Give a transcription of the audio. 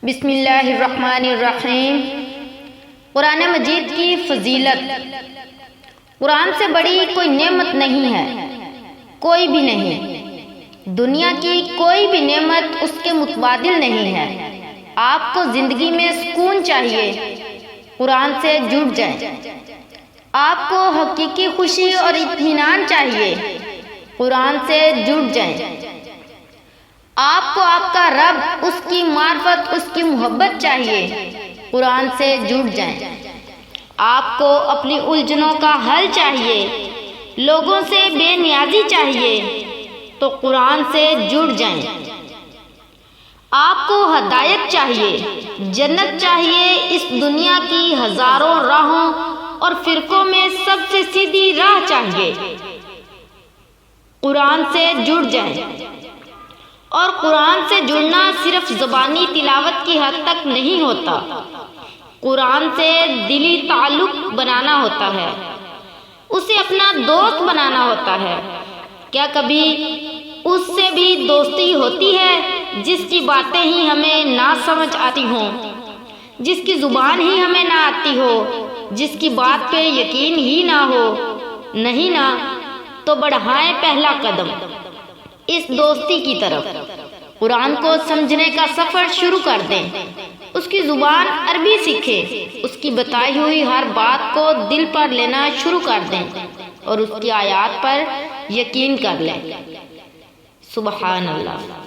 بسم اللہ الرحمن الرحیم۔ قرآن مجید کی فضیلت۔ قرآن سے بڑی کوئی نعمت نہیں ہے، کوئی بھی نہیں۔ دنیا کی کوئی بھی نعمت اس کے متبادل نہیں ہے۔ آپ کو زندگی میں سکون چاہیے، قرآن سے جڑ جائیں۔ آپ کو حقیقی خوشی اور اطمینان چاہیے، قرآن سے جڑ جائیں۔ آپ کو آپ کا رب، اس کی معرفت، اس کی محبت چاہیے، قرآن سے جڑ جائیں۔ آپ کو اپنی الجھنوں کا حل چاہیے، لوگوں سے بے نیازی چاہیے، تو قرآن سے جڑ جائیں۔ آپ کو ہدایت چاہیے، جنت چاہیے، اس دنیا کی ہزاروں راہوں اور فرقوں میں سب سے سیدھی راہ چاہیے، قرآن سے جڑ جائیں۔ اور قرآن سے جڑنا صرف زبانی تلاوت کی حد تک نہیں ہوتا، قرآن سے دلی تعلق بنانا ہوتا ہے، اسے اپنا دوست بنانا ہوتا ہے۔ کیا کبھی اس سے بھی دوستی ہوتی ہے جس کی باتیں ہی ہمیں نہ سمجھ آتی ہوں، جس کی زبان ہی ہمیں نہ آتی ہو، جس کی بات پہ یقین ہی نہ ہو؟ نہیں نا، تو بڑھائیں پہلا قدم اس دوستی کی طرف۔ قرآن کو سمجھنے کا سفر شروع کر دیں، اس کی زبان عربی سیکھیں، اس کی بتائی ہوئی ہر بات کو دل پر لینا شروع کر دیں اور اس کی آیات پر یقین کر لیں۔ سبحان اللہ۔